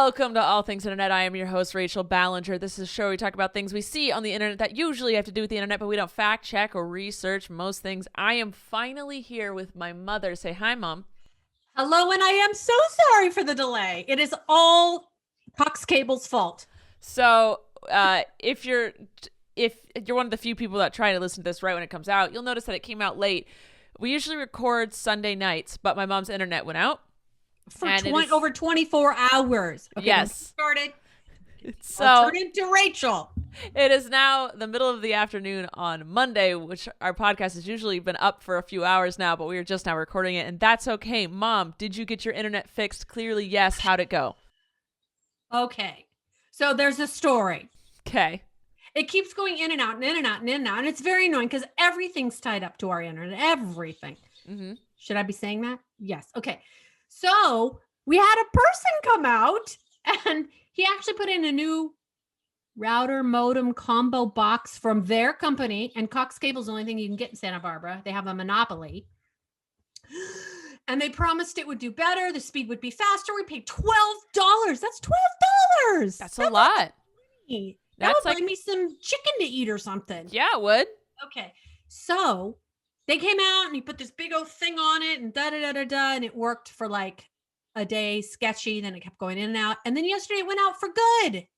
Welcome to All Things Internet. I am your host, Rachel Ballinger. This is a show where we talk about things we see on the internet that usually have to do with the internet, but we don't fact check or research most things. I am finally here with my mother. Say hi, Mom. Hello, and I am so sorry for the delay. It is all Cox Cable's fault. So if you're one of the few people that try to listen to this right when it comes out, you'll notice that it came out late. We usually record Sunday nights, but my mom's internet went out. For over 24 hours. Okay, yes. Started. So I'll turn into Rachel. It is now the middle of the afternoon on Monday, which our podcast has usually been up for a few hours now, but we are just now recording it, and that's okay. Mom, did you get your internet fixed? Clearly, yes. How'd it go? Okay. So there's a story. Okay. It keeps going in and out and in and out and in and out, and it's very annoying because everything's tied up to our internet. Everything. Mm-hmm. Should I be saying that? Yes. Okay. So we had a person come out, and he actually put in a new router modem combo box from their company, and Cox Cable's the only thing you can get in Santa Barbara. They have a monopoly. And they promised it would do better. The speed would be faster. We paid $12. That's $12. That's a lot. That would buy me some chicken to eat or something. Yeah, it would. Okay. So they came out and he put this big old thing on it and da-da-da-da-da. And it worked for like a day, sketchy. Then it kept going in and out. And then yesterday it went out for good.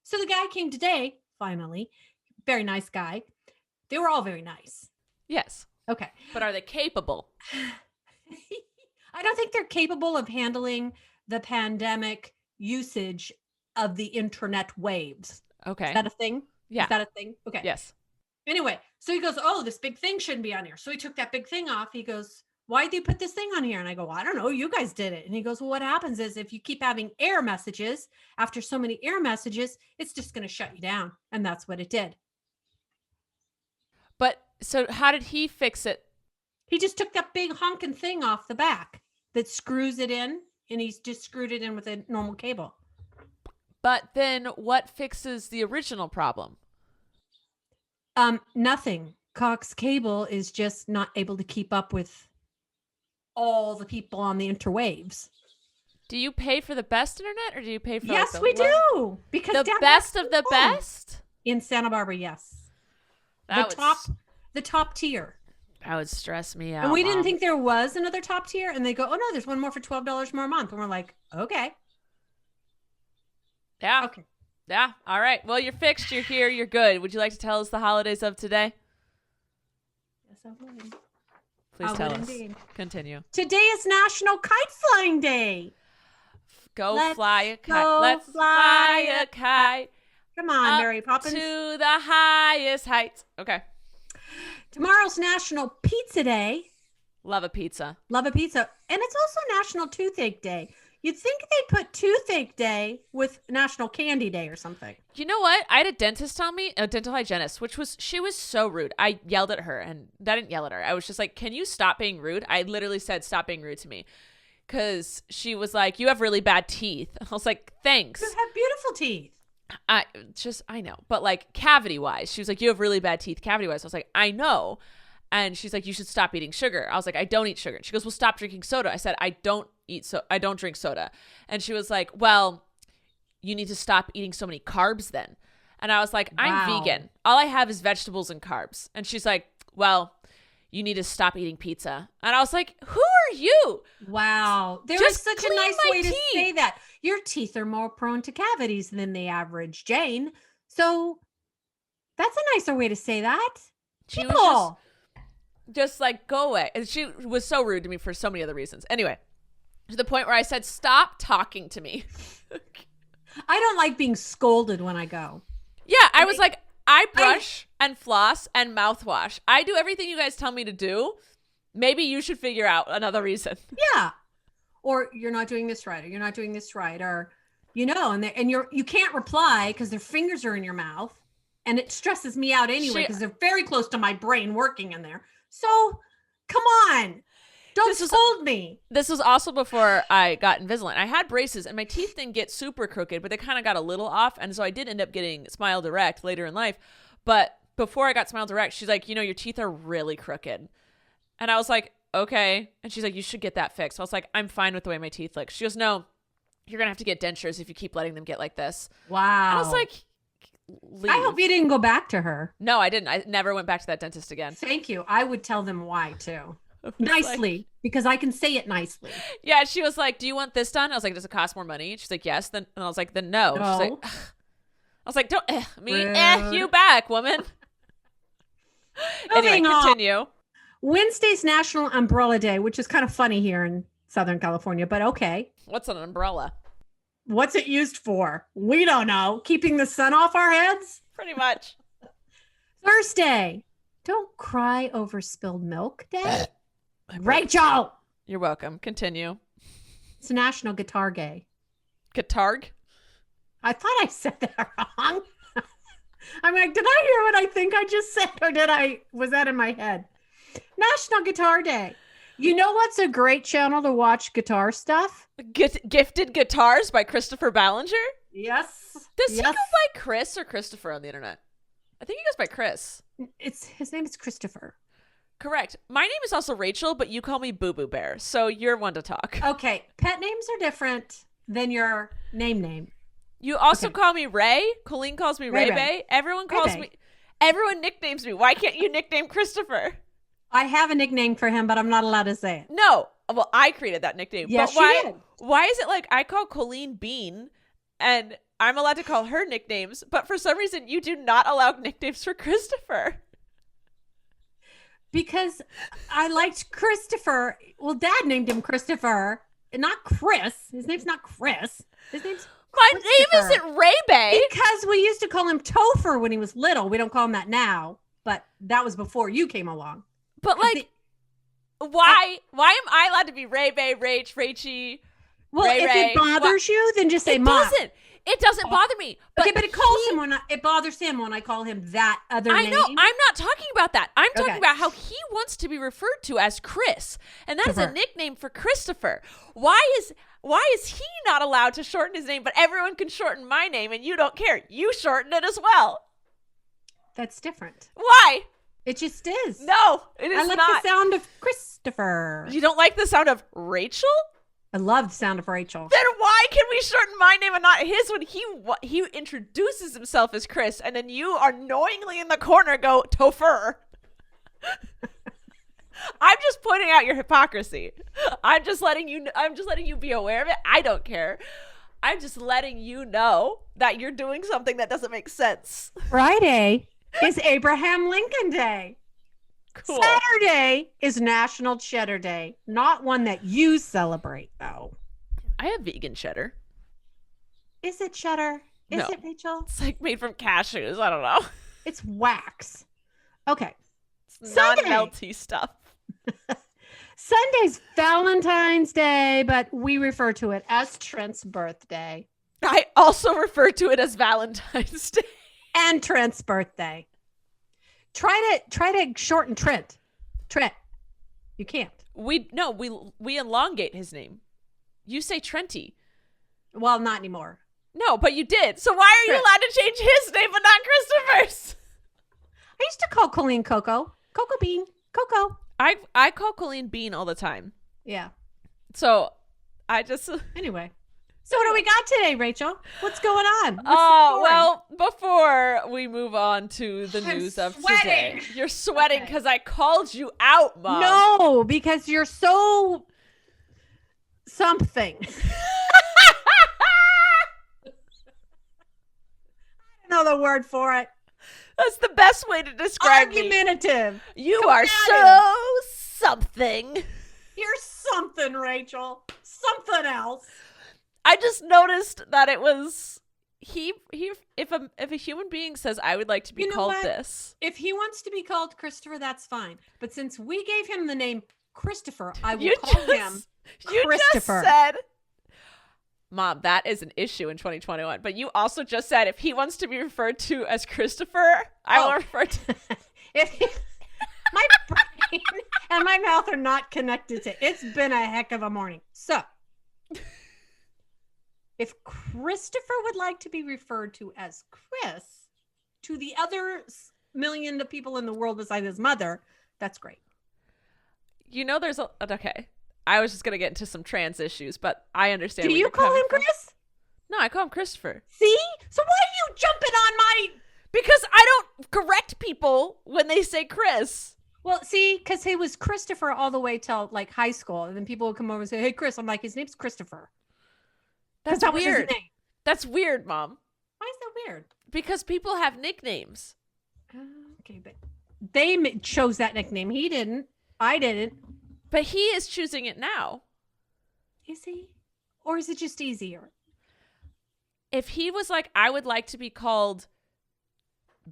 So the guy came today, finally. Very nice guy. They were all very nice. Yes. Okay. But are they capable? I don't think they're capable of handling the pandemic usage of the internet waves. Okay. Is that a thing? Yeah. Is that a thing? Okay. Yes. Anyway, so he goes, oh, this big thing shouldn't be on here. So he took that big thing off. He goes, why did you put this thing on here? And I go, well, I don't know. You guys did it. And he goes, well, what happens is if you keep having error messages, after so many error messages, it's just going to shut you down. And that's what it did. But so how did he fix it? He just took that big honking thing off the back that screws it in, and he's just screwed it in with a normal cable. But then what fixes the original problem? Nothing. Cox Cable is just not able to keep up with all the people on the interwaves. Do you pay for the best internet, or do you pay for yes, like we do. Because the best of the best? In Santa Barbara, yes. The top tier. That would stress me out. And we didn't think there was another top tier. And they go, oh, no, there's one more for $12 more a month. And we're like, okay. Yeah. Okay. Yeah. All right. Well, you're fixed. You're here. You're good. Would you like to tell us the holidays of today? Yes, I would. Please tell us. Indeed. Continue. Today is National Kite Flying Day. Let's fly a kite. Let's fly a kite. Come on, Mary Poppins. To the highest heights. Okay. Tomorrow's National Pizza Day. Love a pizza. Love a pizza. And it's also National Toothache Day. You'd think they'd put Toothache Day with National Candy Day or something. You know what? I had a dentist tell me, a dental hygienist, she was so rude. I yelled at her, and I didn't yell at her. I was just like, can you stop being rude? I literally said, stop being rude to me. Because she was like, you have really bad teeth. I was like, thanks. You have beautiful teeth. I know. But like cavity wise, she was like, you have really bad teeth cavity wise. I was like, I know. And she's like, you should stop eating sugar. I was like, I don't eat sugar. And she goes, well, stop drinking soda. I said, I don't drink soda. And she was like, well, you need to stop eating so many carbs then. And I was like, I'm vegan. All I have is vegetables and carbs. And she's like, well, you need to stop eating pizza. And I was like, who are you? Wow. There is such a nice way to say that. Your teeth are more prone to cavities than the average Jane. So that's a nicer way to say that. She was just like, go away. And she was so rude to me for so many other reasons. Anyway, to the point where I said, stop talking to me. I don't like being scolded when I go. Yeah, I was like, I brush and floss and mouthwash. I do everything you guys tell me to do. Maybe you should figure out another reason. Yeah. Or you're not doing this right, or you're not doing this right, or you can't reply because their fingers are in your mouth, and it stresses me out anyway because they're very close to my brain working in there. So come on. Don't scold me. This was also before I got Invisalign. I had braces, and my teeth didn't get super crooked, but they kind of got a little off. And so I did end up getting Smile Direct later in life. But before I got Smile Direct, she's like, your teeth are really crooked. And I was like, okay. And she's like, you should get that fixed. I was like, I'm fine with the way my teeth look. She goes, no, you're going to have to get dentures if you keep letting them get like this. Wow. I was like, leave. I hope you didn't go back to her. No, I didn't. I never went back to that dentist again. Thank you. I would tell them why too. Nicely, because I can say it nicely. Yeah, she was like, do you want this done? I was like, does it cost more money? She's like, yes. Then and I was like, then no. No. She's like, ugh. I was like, don't me Rude. you back, woman. Anyway, Moving on. continue. Wednesday's National Umbrella Day, which is kind of funny here in Southern California, but okay. What's an umbrella? What's it used for? We don't know. Keeping the sun off our heads? Pretty much. Thursday, don't cry over spilled milk day. Rachel, You're welcome. Continue. it's National Guitar Day. Guitarg? I thought I said that wrong. I'm like, did I hear what I think I just said, or was that in my head? National Guitar Day. You know what's a great channel to watch guitar stuff? Gifted Guitars by Christopher Ballinger? Yes. Does he go by Chris or Christopher on the internet? I think he goes by Chris. His name is Christopher. Correct. My name is also Rachel, but you call me Boo Boo Bear, so you're one to talk. Okay, pet names are different than your name. You also call me Ray. Colleen calls me Ray Ray. Bay. Everyone calls Ray. me. Everyone nicknames me. Why can't you nickname Christopher? I have a nickname for him, but I'm not allowed to say it. No. Well, I created that nickname. Yes, but why? you did. Why is it like I call Colleen Bean, and I'm allowed to call her nicknames, but for some reason you do not allow nicknames for Christopher? Because I liked Christopher. Well, Dad named him Christopher, not Chris. His name's not Chris. His name's My name isn't Ray Bay. because we used to call him Topher when he was little. We don't call him that now, but that was before you came along. But like, why am I allowed to be Ray Bay, Rach, Rachy? Well, Ray, if Ray. it bothers you, then just say It Mom. doesn't. It doesn't bother me. But Okay, but it calls him when it bothers him when I call him that other I name. know. I'm not talking about that. I'm talking Okay. about how he wants to be referred to as Chris, and that is a Christopher. nickname for Christopher. Why is he not allowed to shorten his name, but everyone can shorten my name, and you don't care? You shorten it as well. That's different. Why? It just is. No, it is I like not. the sound of Christopher. You don't like the sound of Rachel? I love the sound of Rachel. Then why can we shorten my name and not his when he introduces himself as Chris, and then you are knowingly in the corner go Topher? I'm just pointing out your hypocrisy. I'm just letting you be aware of it. I don't care. I'm just letting you know that you're doing something that doesn't make sense. Friday is Abraham Lincoln Day. Cool. Saturday is National Cheddar Day. Not one that you celebrate, though. I have vegan cheddar. Is it cheddar? Is No. it, Rachel? It's like made from cashews. I don't know. It's wax. Okay. It's Sunday. non-melty stuff. Sunday's Valentine's Day, but we refer to it as Trent's birthday. I also refer to it as Valentine's Day. And Trent's birthday. Try to shorten Trent. Trent. You can't. We elongate his name. You say Trenty. Well, not anymore. No, but you did. So why are you Trent. allowed to change his name but not Christopher's? I used to call Colleen Coco. Coco Bean. Coco. I call Colleen Bean all the time. Yeah. So I just Anyway. So what do we got today, Rachel? What's going on? What's the Oh, story? well, before we move on to the I'm news of sweating. today. You're sweating Okay. because I called you out, Mom. No, because you're so something. I don't know the word for it. That's the best way to describe me. Argumentative. You are Combative. so something. You're something, Rachel. Something else. I just noticed that it was if a human being says I would like to be You know called what? this. If he wants to be called Christopher, that's fine. But since we gave him the name Christopher, I will You call him just Christopher. said, Mom, that is an issue in 2021. But you also just said if he wants to be referred to as Christopher, I will refer to. My brain and my mouth are not connected to. It's been a heck of a morning. So, if Christopher would like to be referred to as Chris to the other million of people in the world besides his mother, that's great. You know, there's okay. I was just going to get into some trans issues, but I understand. Do where you you're call coming him from. Chris? No, I call him Christopher. See? So why are you jumping on my... Because I don't correct people when they say Chris. Well, see, because he was Christopher all the way till like high school. And then people would come over and say, hey, Chris. I'm like, his name's Christopher. That's that was his weird. name. That's weird, Mom. Why is that weird? Because people have nicknames. Okay, but they chose that nickname. He didn't. I didn't. But he is choosing it now. Is he? Or is it just easier? If he was like, I would like to be called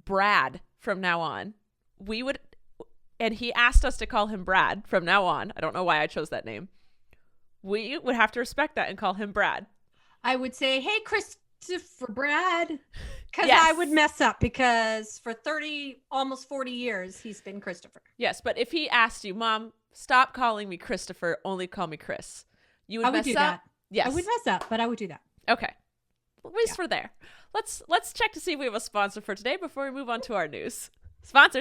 Brad from now on, we would, and he asked us to call him Brad from now on. I don't know why I chose that name. We would have to respect that and call him Brad. I would say, hey, Christopher Brad. Because Yes. I would mess up because for 30, almost 40 years, he's been Christopher. Yes, but if he asked you, Mom, stop calling me Christopher, only call me Chris, you would I would mess do up? that. Yes. I would mess up, but I would do that. Okay. At least we're there. Let's check to see if we have a sponsor for today before we move on to our news. Sponsor.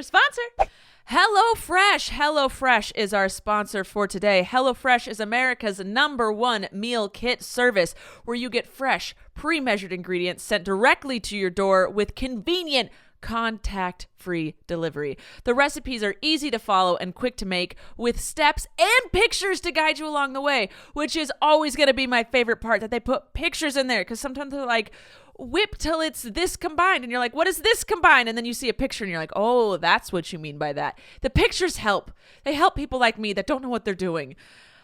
HelloFresh. HelloFresh is our sponsor for today. HelloFresh is America's #1 meal kit service where you get fresh, pre-measured ingredients sent directly to your door with convenient contact-free delivery. The recipes are easy to follow and quick to make with steps and pictures to guide you along the way, which is always going to be my favorite part, that they put pictures in there, because sometimes they're like, whip till it's this combined, and you're like, what is this combined? And then you see a picture and you're like, oh, that's what you mean by that. The pictures help. They help people like me that don't know what they're doing.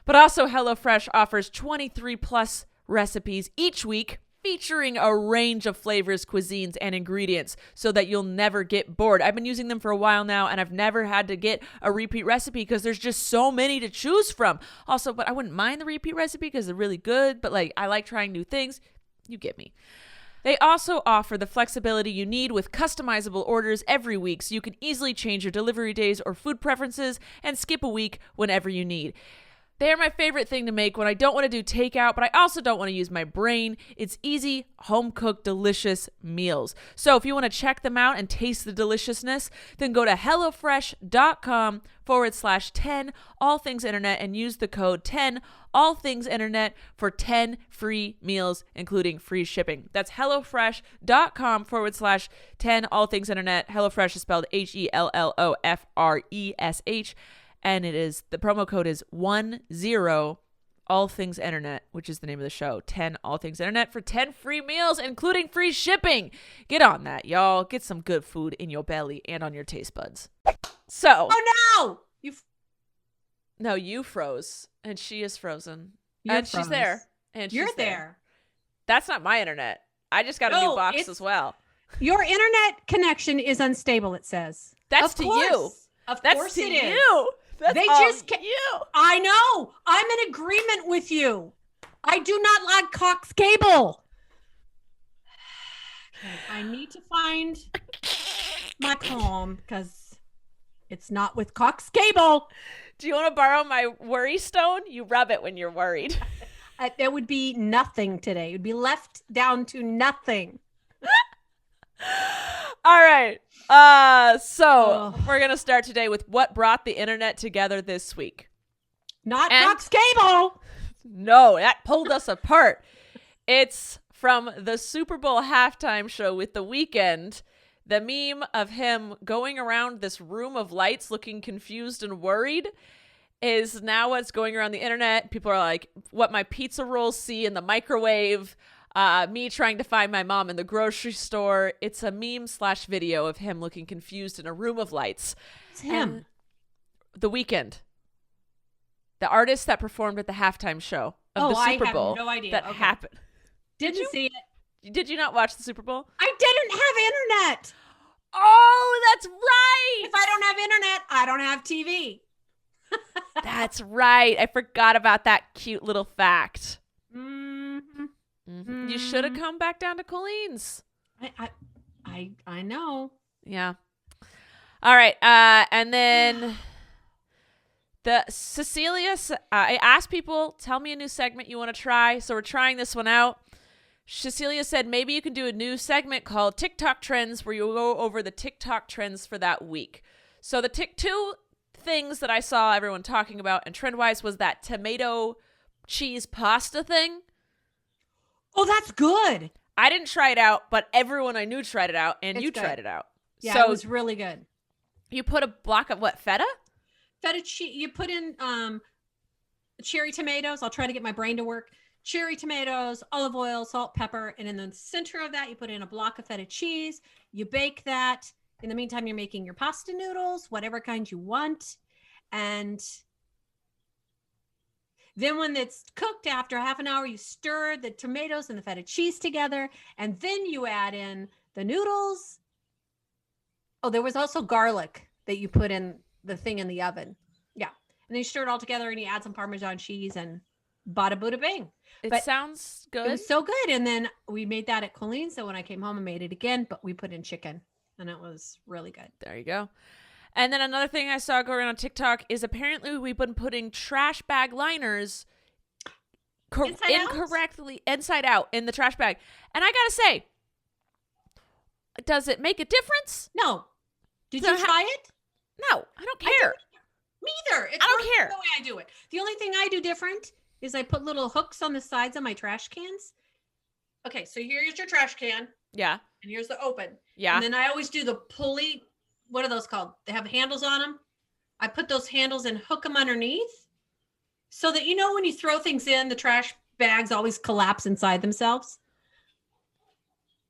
But also HelloFresh offers 23 plus recipes each week, featuring a range of flavors, cuisines, and ingredients so that you'll never get bored. I've been using them for a while now, and I've never had to get a repeat recipe because there's just so many to choose from. Also, but I wouldn't mind the repeat recipe because they're really good, but like I like trying new things. You get me. They also offer the flexibility you need with customizable orders every week, so you can easily change your delivery days or food preferences and skip a week whenever you need. They are my favorite thing to make when I don't want to do takeout, but I also don't want to use my brain. It's easy, home-cooked, delicious meals. So if you want to check them out and taste the deliciousness, then go to HelloFresh.com/10 all things internet and use the code 10 all things internet for 10 free meals, including free shipping. That's HelloFresh.com/10 all things internet. HelloFresh is spelled HELLOFRESH. And the promo code is 10 all things internet, which is the name of the show. 10 all things internet for 10 free meals, including free shipping. Get on that, y'all. Get some good food in your belly and on your taste buds. So. Oh no! No, you froze, and she is frozen. You're and she's froze. there. And she's You're there. That's not my internet. I just got a new box as well. Your internet connection is unstable, it says. That's to you. Of That's course to it is. you. That's They all just you. I know. I'm in agreement with you. I do not like Cox Cable. Okay, I need to find my calm because it's not with Cox Cable. Do you want to borrow my worry stone? You rub it when you're worried. There would be nothing today. It would be left down to nothing. All right. So we're going to start today with what brought the internet together this week. Not Cox Cable. No, that pulled us apart. It's from the Super Bowl halftime show with The Weeknd. The meme of him going around this room of lights looking confused and worried is now what's going around the internet. People are like, what my pizza rolls see in the microwave. Me trying to find my mom in the grocery store. It's a meme/video of him looking confused in a room of lights. It's him. The Weeknd. The artist that performed at the halftime show of the Super Bowl. I have no idea. That happened. Didn't see it. Did you not watch the Super Bowl? I didn't have internet. Oh, that's right. If I don't have internet, I don't have TV. That's right. I forgot about that cute little fact. Mm-hmm. Mm-hmm. You should have come back down to Colleen's. I know. Yeah. All right. And then Cecilia, I asked people, tell me a new segment you want to try. So we're trying this one out. Cecilia said maybe you can do a new segment called TikTok Trends where you'll go over the TikTok trends for that week. So the two things that I saw everyone talking about and trend-wise was that tomato cheese pasta thing. Oh, that's good. I didn't try it out, but everyone I knew tried it out, and It's you good. tried it out. Yeah, So it was really good. you put a block of what, feta? Feta cheese. You put in cherry tomatoes. I'll try to get my brain to work. Cherry tomatoes, olive oil, salt, pepper, and in the center of that, you put in a block of feta cheese. You bake that. In the meantime, you're making your pasta noodles, whatever kind you want, and then when it's cooked, after half an hour, you stir the tomatoes and the feta cheese together, and then you add in the noodles. Oh, there was also garlic that you put in the thing in the oven. Yeah. And then you stir it all together and you add some Parmesan cheese and bada bada bing. It sounds good. It was so good. And then we made that at Colleen. So when I came home, I made it again, but we put in chicken and it was really good. There you go. And then another thing I saw go around on TikTok is apparently we've been putting trash bag liners incorrectly inside out in the trash bag. And I got to say, does it make a difference? No. Did you try it? No, I don't care. Me either. I don't care. The way I do it. The only thing I do different is I put little hooks on the sides of my trash cans. Okay, so here's your trash can. Yeah. And here's the open. Yeah. And then I always do the pulley. What are those called? They have handles on them. I put those handles and hook them underneath so that, you know, when you throw things in, the trash bags always collapse inside themselves.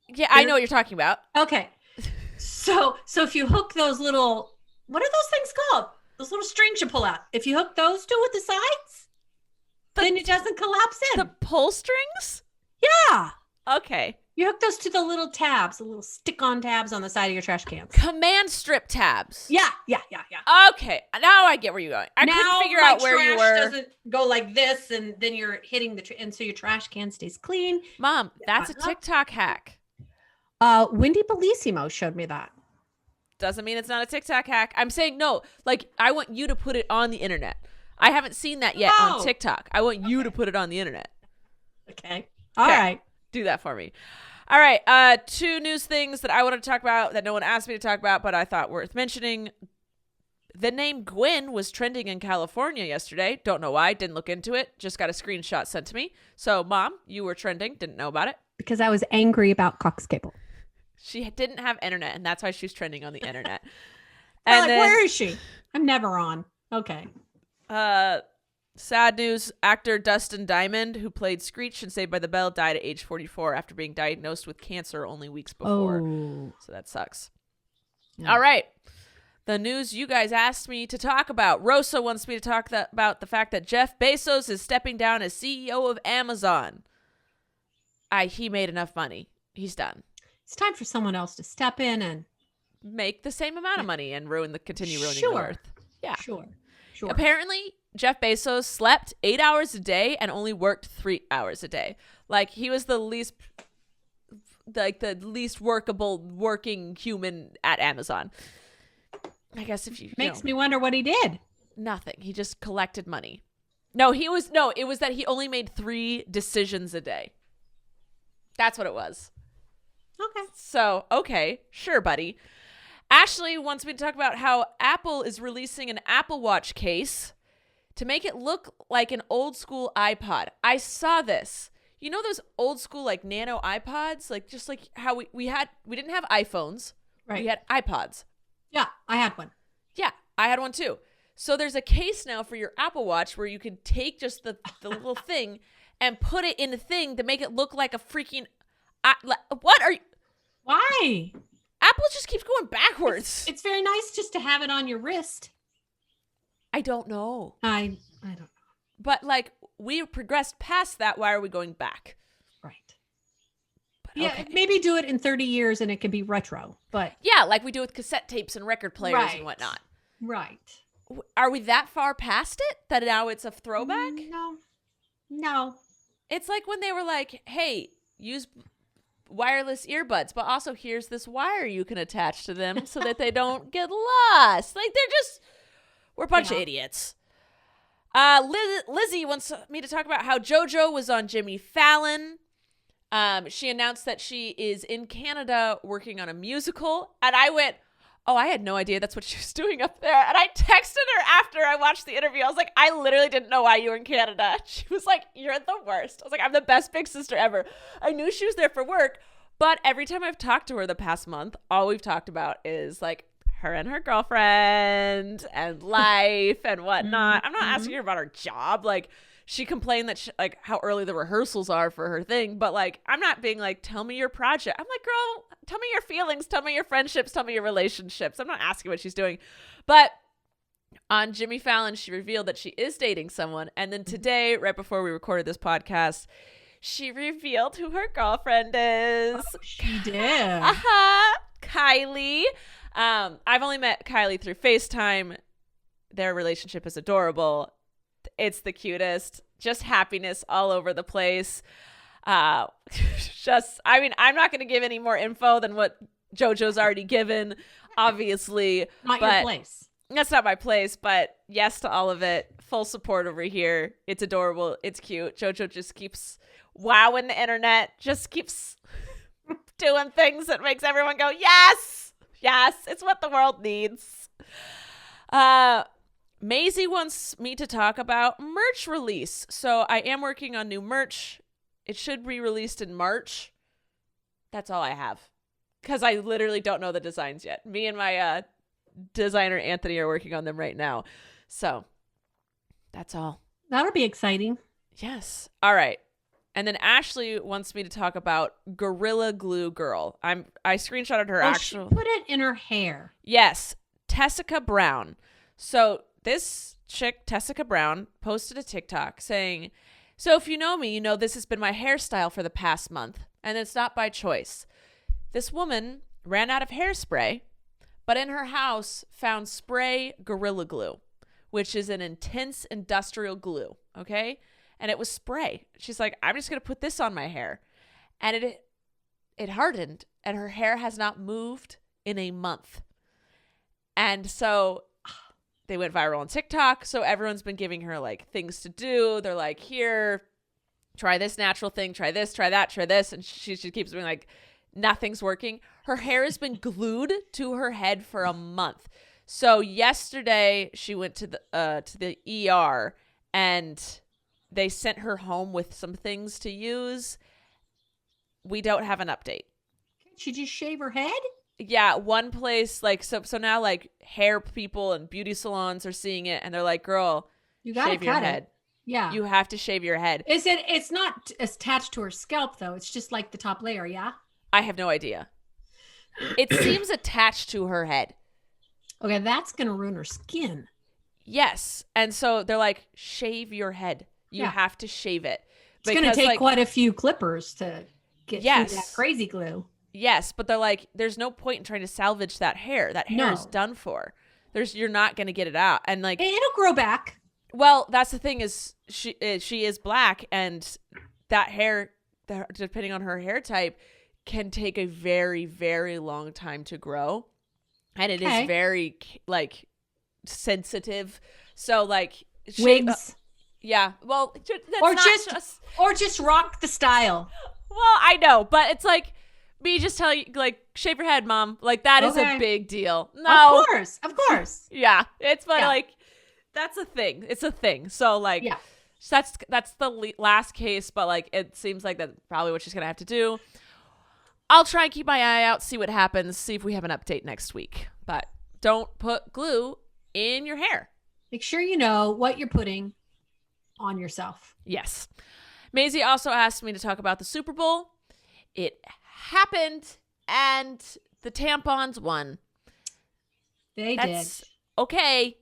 Yeah, I know what you're talking about. Okay. So if you hook those little, what are those things called? Those little strings you pull out. If you hook those two at the sides, then it doesn't collapse in. The pull strings? Yeah. Okay. You hook those to the little tabs, the little stick-on tabs on the side of your trash cans. Command strip tabs. Yeah. Okay. Now I get where you're going. I couldn't figure out where you were. Trash doesn't go like this, and then you're hitting and so your trash can stays clean. Mom, that's a TikTok hack. Wendy Bellissimo showed me that. Doesn't mean it's not a TikTok hack. I'm saying no. Like, I want you to put it on the internet. I haven't seen that yet on TikTok. I want you to put it on the internet. Okay. All right. Do that for me. All right. 2 news things that I wanted to talk about that no one asked me to talk about, but I thought worth mentioning. The name Gwen was trending in California yesterday. Don't know why. Didn't look into it. Just got a screenshot sent to me. So, Mom, you were trending. Didn't know about it. Because I was angry about Cox Cable. She didn't have internet, and that's why she's trending on the internet. And like, where is she? I'm never on. Okay. Sad news. Actor Dustin Diamond, who played Screech in Saved by the Bell, died at age 44 after being diagnosed with cancer only weeks before. Oh. So that sucks. Yeah. All right. The news you guys asked me to talk about. Rosa wants me to talk about the fact that Jeff Bezos is stepping down as CEO of Amazon. He made enough money. He's done. It's time for someone else to step in and make the same amount of money and continue ruining the earth. Yeah. Sure. Apparently, Jeff Bezos slept 8 hours a day and only worked 3 hours a day. Like, he was the least workable working human at Amazon. I guess if you makes me wonder what he did. Nothing. He just collected money. It was that he only made 3 decisions a day. That's what it was. Okay. So, okay, sure, buddy. Ashley wants me to talk about how Apple is releasing an Apple Watch case to make it look like an old school iPod. I saw this. You know those old school like nano iPods? Like just like how we didn't have iPhones. Right. We had iPods. Yeah, I had one. Yeah, I had one too. So there's a case now for your Apple Watch where you can take just the little thing and put it in the thing to make it look like a freaking what are you? Why? Apple just keeps going backwards. It's very nice just to have it on your wrist. I don't know. I don't know. But like we progressed past that. Why are we going back? Right. But, yeah, okay. Maybe do it in 30 years and it can be retro. But yeah, like we do with cassette tapes and record players and whatnot. Right. Are we that far past it that now it's a throwback? No. It's like when they were like, hey, use wireless earbuds, but also here's this wire you can attach to them so that they don't get lost. Like we're a bunch of idiots. Lizzie wants me to talk about how JoJo was on Jimmy Fallon. She announced that she is in Canada working on a musical, and I went, Oh, I had no idea that's what she was doing up there. And I texted her after I watched the interview. I was like, I literally didn't know why you were in Canada. She was like, you're the worst. I was like, I'm the best big sister ever. I knew she was there for work. But every time I've talked to her the past month, all we've talked about is like her and her girlfriend and life and whatnot. I'm not asking her about her job. Like, she complained that like how early the rehearsals are for her thing, but like I'm not being like, tell me your project. I'm like, girl, tell me your feelings, tell me your friendships, tell me your relationships. I'm not asking what she's doing. But on Jimmy Fallon, she revealed that she is dating someone. And then today, right before we recorded this podcast, she revealed who her girlfriend is. Oh, she did. Kylie. I've only met Kylie through FaceTime. Their relationship is adorable. It's the cutest, just happiness all over the place. I'm not going to give any more info than what JoJo's already given, obviously. Not your place. That's not my place, but yes to all of it. Full support over here. It's adorable. It's cute. JoJo just keeps wowing the internet, just keeps doing things that makes everyone go, yes, yes, it's what the world needs. Maisie wants me to talk about merch release. So I am working on new merch. It should be released in March. That's all I have. Because I literally don't know the designs yet. Me and my designer, Anthony, are working on them right now. So that's all. That'll be exciting. Yes. All right. And then Ashley wants me to talk about Gorilla Glue Girl. I screenshotted her actual. She put it in her hair. Yes. Tessica Brown. So this chick, Tessica Brown, posted a TikTok saying, so if you know me, you know this has been my hairstyle for the past month, and it's not by choice. This woman ran out of hairspray, but in her house found spray Gorilla Glue, which is an intense industrial glue, okay? And it was spray. She's like, I'm just going to put this on my hair. And it hardened, and her hair has not moved in a month. And so they went viral on TikTok. So everyone's been giving her like things to do. They're like, here, try this natural thing, try this, try that, try this. And she keeps being like, nothing's working. Her hair has been glued to her head for a month. So yesterday she went to the ER and they sent her home with some things to use. We don't have an update. Can't she just shave her head? Yeah, one place, like, so now, like, hair people and beauty salons are seeing it, and they're like, girl, you gotta shave your cut head. it. Yeah. You have to shave your head. It's not attached to her scalp, though. It's just like the top layer, yeah? I have no idea. It seems attached to her head. Okay, that's going to ruin her skin. Yes. And so they're like, shave your head. You have to shave it. It's going to take quite a few clippers to get through that crazy glue. Yes, but they're like, there's no point in trying to salvage that hair. That hair is done for. You're not going to get it out. And like, it'll grow back. Well, that's the thing is she is black, and that hair, depending on her hair type, can take a very, very long time to grow. And it is very like sensitive. So like wigs. Yeah. Well, that's or just rock the style. Well, I know, but it's like, me just tell you, like, shave your head, mom. Like, that is a big deal. No. Of course. Yeah. It's but like, that's a thing. It's a thing. So, like, that's the last case, but, like, it seems like that's probably what she's going to have to do. I'll try and keep my eye out, see what happens, see if we have an update next week. But don't put glue in your hair. Make sure you know what you're putting on yourself. Yes. Maisie also asked me to talk about the Super Bowl. It happened, and the tampons won. That's did. Okay.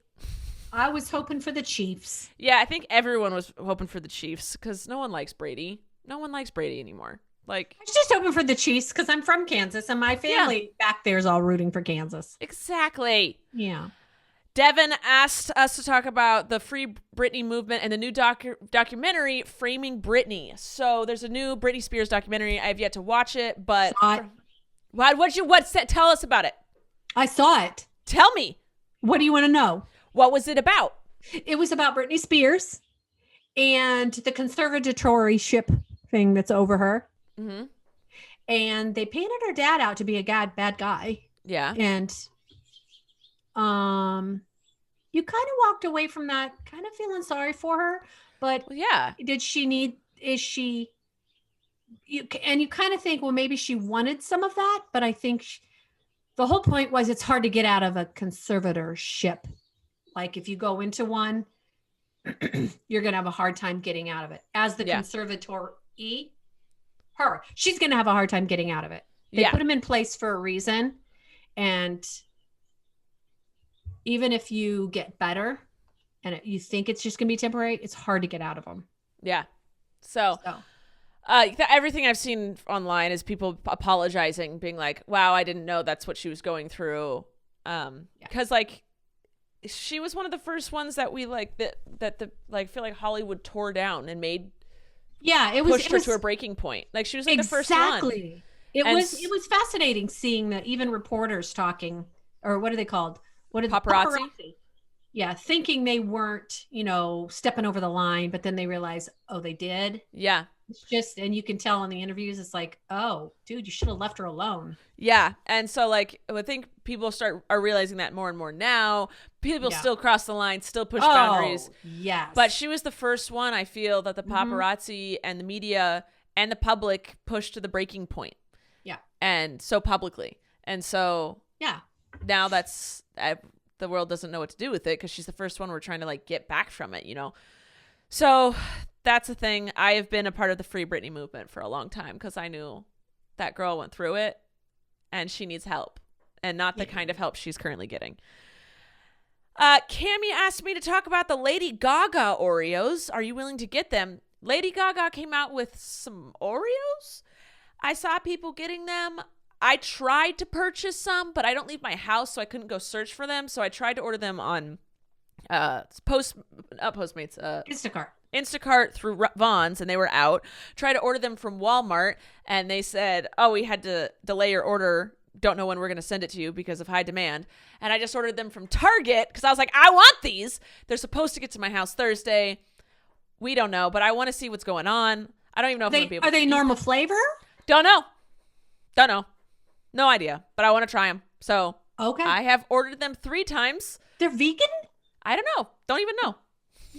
I was hoping for the Chiefs. Yeah, I think everyone was hoping for the Chiefs because no one likes Brady. No one likes Brady anymore. Like, I was just hoping for the Chiefs because I'm from Kansas, and my family back there is all rooting for Kansas. Exactly. Yeah. Devin asked us to talk about the Free Britney movement and the new documentary, Framing Britney. So there's a new Britney Spears documentary. I have yet to watch it, but tell us about it. I saw it. Tell me. What do you want to know? What was it about? It was about Britney Spears and the conservatorship thing that's over her. Mm-hmm. And they painted her dad out to be a bad guy. Yeah. And You kind of walked away from that kind of feeling sorry for her, but Well, yeah. and you kind of think, well, maybe she wanted some of that, but I think the whole point was it's hard to get out of a conservatorship. Like if you go into one, you're going to have a hard time getting out of it. As the conservator she's going to have a hard time getting out of it. They put them in place for a reason. And even if you get better and you think it's just going to be temporary, it's hard to get out of them. Yeah. So. Everything I've seen online is people apologizing, being like, wow, I didn't know that's what she was going through. Because like she was one of the first ones that we like feel like Hollywood tore down and made. Yeah, pushed her to a breaking point. Like she was like the first one. Exactly. It was fascinating seeing that even reporters talking, or what are they called? What are paparazzi? Yeah, thinking they weren't, stepping over the line, but then they realize, oh, they did. Yeah. It's just, and you can tell in the interviews, it's like, oh, dude, you should have left her alone. Yeah. And so like, I think people are realizing that more and more now. People still cross the line, still push boundaries. Yes. But she was the first one, I feel, that the paparazzi and the media and the public pushed to the breaking point. Yeah. And so publicly. And so now that's, the world doesn't know what to do with it because she's the first one we're trying to like get back from it, So that's the thing. I have been a part of the Free Britney movement for a long time because I knew that girl went through it and she needs help and not the kind of help she's currently getting. Cammie asked me to talk about the Lady Gaga Oreos. Are you willing to get them? Lady Gaga came out with some Oreos. I saw people getting them. I tried to purchase some, but I don't leave my house, so I couldn't go search for them. So I tried to order them on Instacart through Vaughn's, and they were out. Tried to order them from Walmart, and they said, oh, we had to delay your order. Don't know when we're going to send it to you because of high demand. And I just ordered them from Target because I was like, I want these. They're supposed to get to my house Thursday. We don't know, but I want to see what's going on. I don't even know if I'm going to be able to. Are they normal flavor? Don't know. No idea, but I want to try them. So okay, I have ordered them 3 times. They're vegan? I don't know. Don't even know.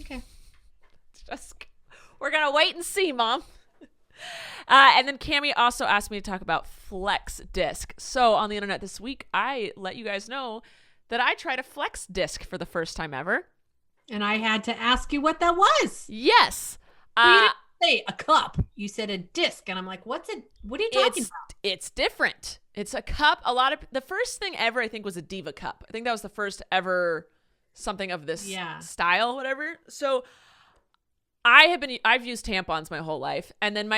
Okay. We're going to wait and see, Mom. And then Cammie also asked me to talk about Flex Disc. So on the internet this week, I let you guys know that I tried a Flex Disc for the first time ever. And I had to ask you what that was. Yes. Well, you didn't say a cup. You said a disc. And I'm like, what are you talking about? It's different. It's a cup. The first thing ever, I think, was a Diva cup. I think that was the first ever something of this style, whatever. So I've used tampons my whole life. And then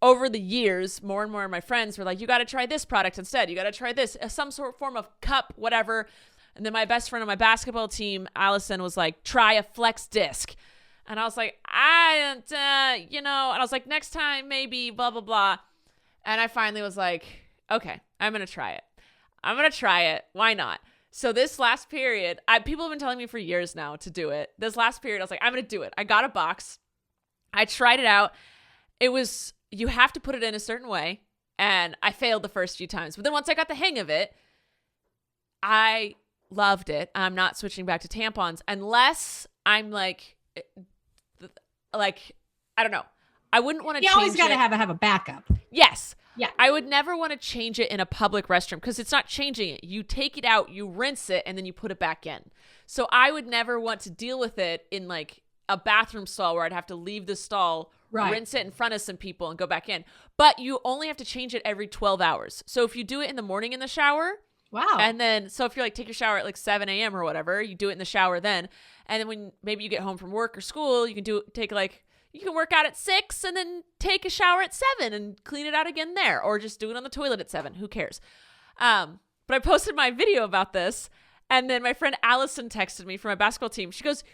over the years, more and more of my friends were like, you got to try this product instead. You got to try this, some sort of form of cup, whatever. And then my best friend on my basketball team, Allison, was like, try a Flex Disc. And I was like, and I was like, next time, maybe, blah, blah, blah. And I finally was like, okay, I'm going to try it. Why not? So this last period, people have been telling me for years now to do it. This last period, I was like, I'm going to do it. I got a box. I tried it out. You have to put it in a certain way. And I failed the first few times. But then once I got the hang of it, I loved it. I'm not switching back to tampons unless I'm like, I don't know. I wouldn't want to change it. You always got to have a backup. Yes. Yeah. I would never want to change it in a public restroom because it's not changing it. You take it out, you rinse it, and then you put it back in. So I would never want to deal with it in like a bathroom stall where I'd have to leave the stall, rinse it in front of some people, and go back in. But you only have to change it every 12 hours. So if you do it in the morning in the shower. Wow. And then, so if you're like, take your shower at like 7 a.m. or whatever, you do it in the shower then. And then when maybe you get home from work or school, you can work out at 6 and then take a shower at 7 and clean it out again there, or just do it on the toilet at 7. Who cares? But I posted my video about this, and then my friend Allison texted me from my basketball team. She goes,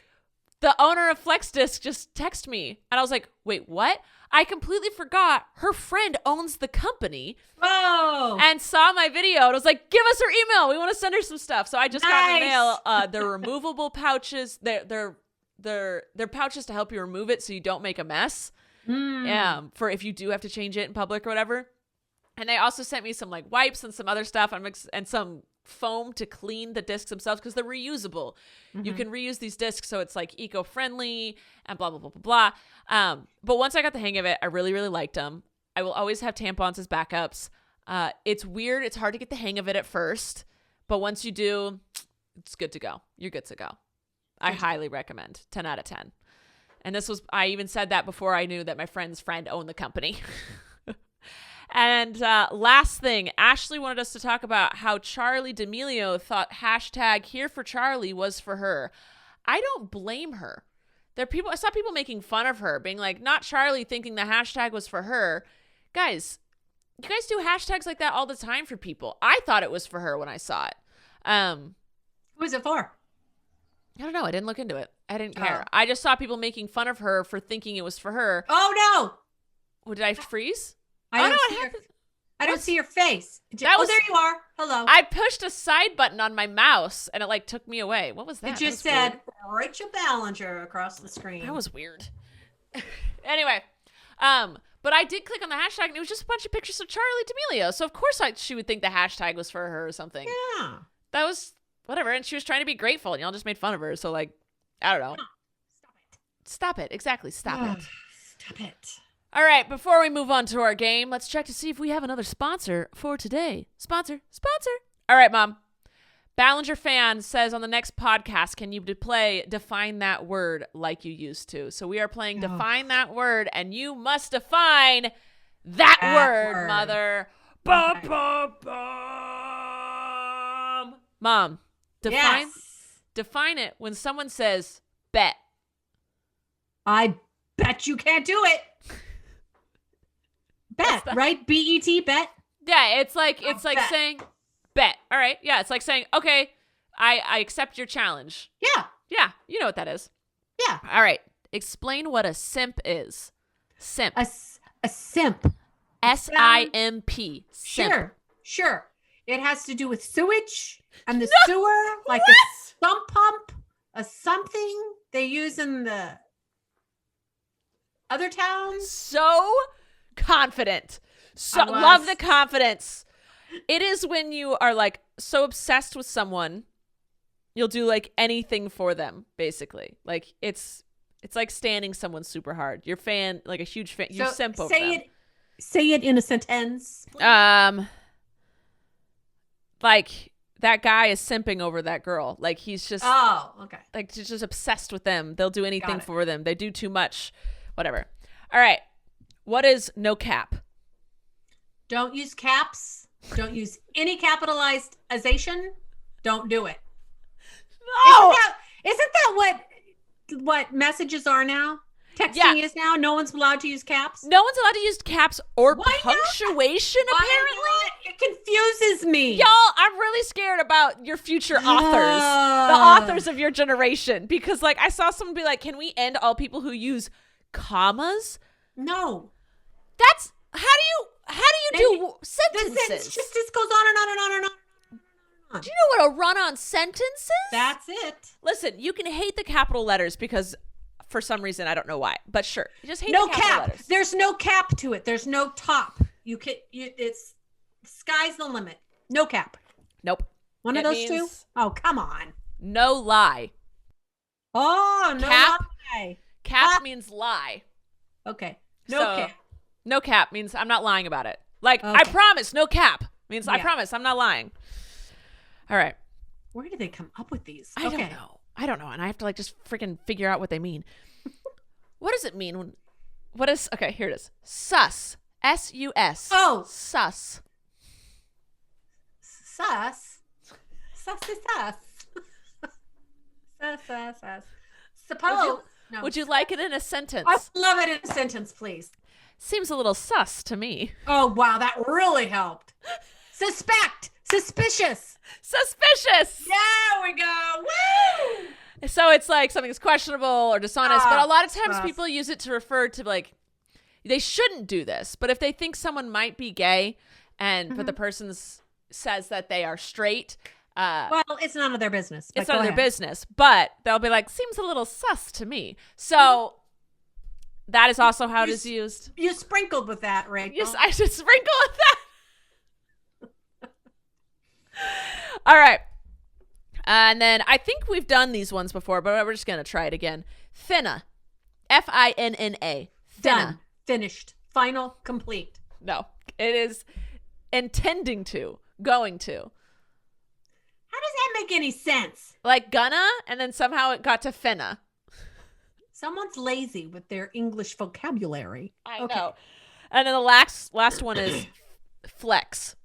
the owner of Flex Disc just texted me. And I was like, wait, what? I completely forgot her friend owns the company. Oh. And saw my video and was like, give us her email. We want to send her some stuff. So I just got an email. They're removable pouches. They're pouches to help you remove it so you don't make a mess. For if you do have to change it in public or whatever. And they also sent me some like wipes and some other stuff and some foam to clean the discs themselves because they're reusable. You can reuse these discs, so it's like eco-friendly and blah, blah, blah, blah, blah. But once I got the hang of it, I really, really liked them. I will always have tampons as backups. It's weird. It's hard to get the hang of it at first, but once you do, it's good to go. You're good to go. I highly recommend. 10 out of 10. And I even said that before I knew that my friend's friend owned the company. And last thing, Ashley wanted us to talk about how Charlie D'Amelio thought hashtag here for Charlie was for her. I don't blame her. I saw people making fun of her, being like, not Charlie, thinking the hashtag was for her. Guys, you guys do hashtags like that all the time for people. I thought it was for her when I saw it. Who is it for? I don't know. I didn't look into it. I didn't care. I just saw people making fun of her for thinking it was for her. Oh, no. Oh, did I freeze? I don't see your face. There you are. Hello. I pushed a side button on my mouse and it like took me away. What was that? It just said Rachel Ballinger across the screen. That was weird. Anyway, but I did click on the hashtag and it was just a bunch of pictures of Charlie D'Amelio. So of course she would think the hashtag was for her or something. Yeah. That was whatever. And she was trying to be grateful and y'all just made fun of her. So like, I don't know. Stop it. Exactly. Stop it. Stop it. All right, before we move on to our game, let's check to see if we have another sponsor for today. Sponsor. All right, Mom. Ballinger fan says on the next podcast, can you play Define That Word like you used to? So we are playing Define That Word, and you must define that word, Mother. Bum, bum, bum. Mom, define it when someone says bet. I bet you can't do it. Bet, right? B-E-T, bet? Yeah, it's like saying bet. All right. Yeah, it's like saying, okay, I accept your challenge. Yeah. Yeah, you know what that is. Yeah. All right. Explain what a simp is. Simp. A simp. S-I-M-P. Simp. Sure. It has to do with sewage and the sewer, like a sump pump, a something they use in the other towns. So confident. So love the confidence. It is when you are like so obsessed with someone, you'll do like anything for them, basically. Like it's like standing someone super hard. You're fan, like a huge fan. You simp over them. Say it in a sentence. Like that guy is simping over that girl. Like he's just like just obsessed with them. They'll do anything for them. They do too much. Whatever. All right. What is no cap? Don't use caps. Don't use any capitalization. Don't do it. No. Isn't that what messages are now? Texting is now. No one's allowed to use caps. No one's allowed to use caps or punctuation, apparently. It confuses me. Y'all, I'm really scared about your future authors. The authors of your generation. Because like I saw someone be like, can we end all people who use commas? No. That's how do you do sentences? The sentence just goes on and on and on and on. Do you know what a run-on sentence is? That's it. Listen, you can hate the capital letters because for some reason I don't know why, but sure, you just hate the capital letters. There's no cap to it. There's no top. It's sky's the limit. No cap. Nope. One of those two? Oh, come on. No lie. Oh, no lie. Cap means lie. Okay. No cap. No cap means I'm not lying about it. Like, okay. I promise, no cap means I promise I'm not lying. All right. Where do they come up with these? I don't know. And I have to like just freaking figure out what they mean. What does it mean? Okay, here it is. Sus. S-U-S. Oh. Sus. Sus? Sus is sus. Sus. Suppose. Would you like it in a sentence? I love it in a sentence, please. Seems a little sus to me. Oh, wow. That really helped. Suspect. Suspicious. There we go. Woo! So it's like something's questionable or dishonest, but a lot of times people use it to refer to like, they shouldn't do this, but if they think someone might be gay but the person says that they are straight, well, it's none of their business. It's none of their business, but they'll be like, seems a little sus to me. So that is also how it is used. You sprinkled with that, Rachel. Yes, I should sprinkle with that. All right. And then I think we've done these ones before, but we're just going to try it again. Finna. Finna. Done. Finished. Final. Complete. No, it is intending to. Going to. How does that make any sense? Like gonna, and then somehow it got to finna. Someone's lazy with their English vocabulary. I know. And then the last one is flex.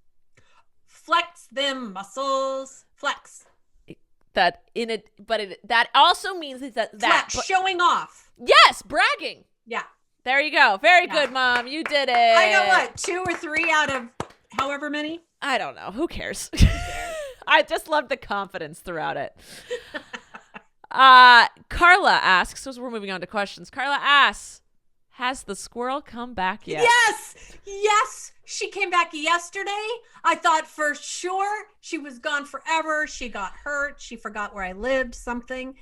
Flex them muscles. Flex. That also means that Flex, showing off. Yes, bragging. Yeah. There you go. Very good, Mom. You did it. I got what? 2 or 3 out of however many? I don't know. Who cares? I just love the confidence throughout it. Carla asks, so we're moving on to questions. Carla asks, has the squirrel come back yet? Yes. She came back yesterday. I thought for sure she was gone forever. She got hurt. She forgot where I lived, something.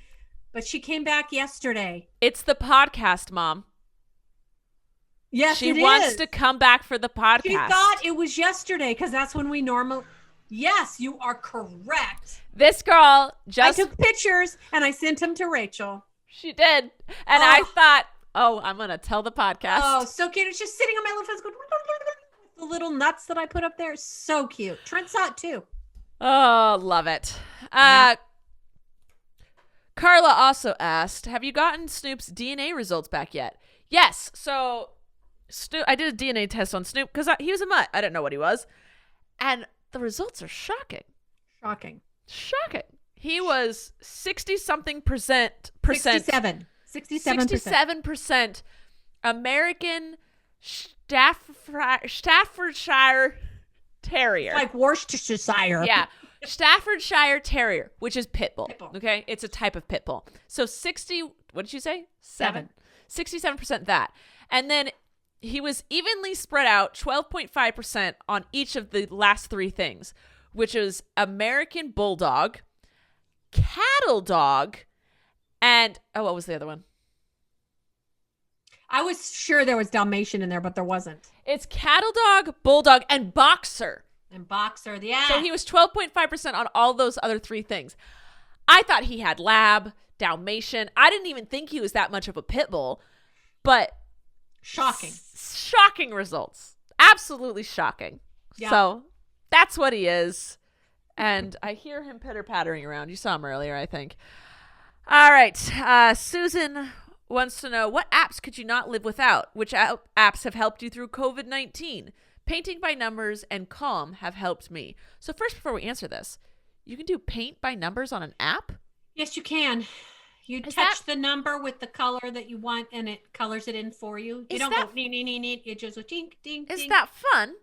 But she came back yesterday. It's the podcast, Mom. Yes, she wants to come back for the podcast. She thought it was yesterday because that's when we normally. Yes, you are correct. This girl I took pictures and I sent them to Rachel. She did. And I thought, I'm going to tell the podcast. Oh, so cute. It's just sitting on my little face going, the little nuts that I put up there. So cute. Trent saw it too. Oh, love it. Carla also asked, have you gotten Snoop's DNA results back yet? Yes. So I did a DNA test on Snoop because he was a mutt. I didn't know what he was. And the results are shocking. Shocking. He was 60-something percent. 67% American Staffordshire Terrier. Like Worcestershire. Yeah. Staffordshire Terrier, which is pit bull. Okay? It's a type of pit bull. So what did you say? 67% that. And then he was evenly spread out 12.5% on each of the last 3 things, which is American Bulldog, Cattle Dog, and what was the other one? I was sure there was Dalmatian in there, but there wasn't. It's Cattle Dog, Bulldog, and Boxer. Yeah. So he was 12.5% on all those other 3 things. I thought he had Lab, Dalmatian. I didn't even think he was that much of a pit bull, but shocking results. Absolutely shocking. Yeah. So that's what he is. And I hear him pitter-pattering around. You saw him earlier, I think. All right. Susan wants to know, what apps could you not live without? Which apps have helped you through COVID-19? Painting by numbers and Calm have helped me. So first, before we answer this, you can do paint by numbers on an app? Yes, you can. You touch the number with the color that you want, and it colors it in for you. You don't go nee. It just goes ding, ding, ding. Is that fun?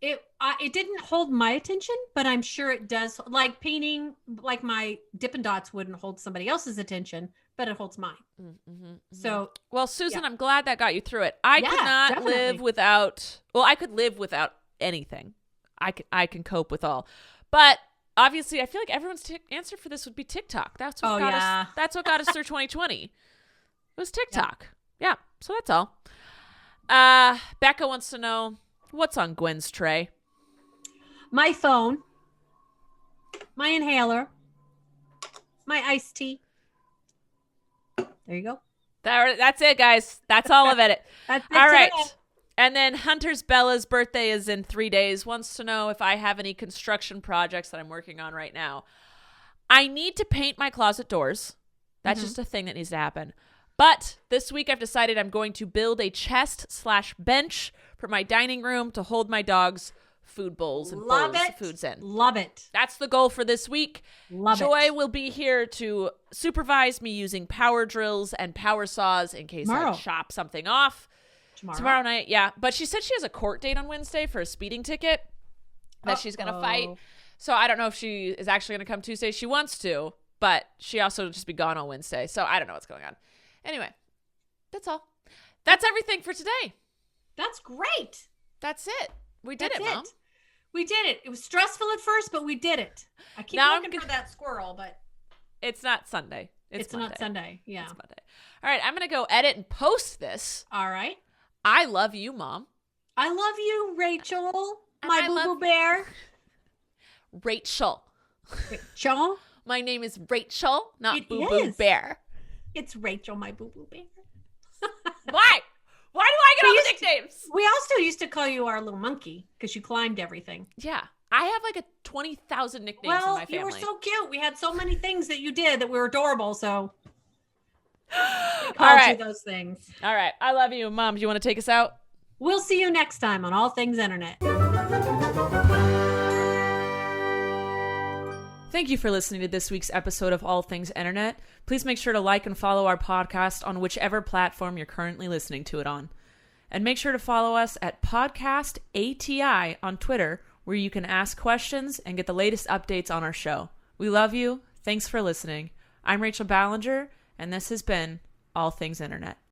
It didn't hold my attention, but I'm sure it does. Like painting, like my Dippin' Dots wouldn't hold somebody else's attention, but it holds mine. Mm-hmm. So, well, Susan, I'm glad that got you through it. I could not live without. Well, I could live without anything. I can cope with all, but obviously, I feel like everyone's answer for this would be TikTok. That's what got us. That's what got us through 2020. It was TikTok. Yeah. So that's all. Becca wants to know, what's on Gwen's tray? My phone, my inhaler, my iced tea. There you go. That's it, guys. That's all of it. That's it. All right. And then Hunter's Bella's birthday is in 3 days. Wants to know if I have any construction projects that I'm working on right now. I need to paint my closet doors. That's just a thing that needs to happen. But this week I've decided I'm going to build a chest/bench for my dining room to hold my dog's food bowls and bowls of foods in. Love it. That's the goal for this week. Joy will be here to supervise me using power drills and power saws in case I chop something off. Tomorrow night, yeah. But she said she has a court date on Wednesday for a speeding ticket that she's going to fight. So I don't know if she is actually going to come Tuesday. She wants to, but she also will just be gone on Wednesday. So I don't know what's going on. Anyway, that's all. That's everything for today. That's great. That's it. We did it, Mom. We did it. It was stressful at first, but we did it. I keep looking for that squirrel, but it's not Sunday. It's Monday. Not Sunday. Yeah. It's Monday. All right. I'm going to go edit and post this. All right. I love you, Mom. I love you, Rachel. My boo-boo bear. Rachel. Rachel? My name is Rachel, not It Boo Boo is. Bear. It's Rachel, my boo-boo bear. Why? Why do I get all the nicknames? We also used to call you our little monkey because you climbed everything. Yeah. I have like a 20,000 nicknames in my family. You were so cute. We had so many things that you did that were adorable, so we called you those things. All right. I love you. Mom, do you want to take us out? We'll see you next time on All Things Internet. Thank you for listening to this week's episode of All Things Internet. Please make sure to like and follow our podcast on whichever platform you're currently listening to it on. And make sure to follow us at Podcast ATI on Twitter, where you can ask questions and get the latest updates on our show. We love you. Thanks for listening. I'm Rachel Ballinger, and this has been All Things Internet.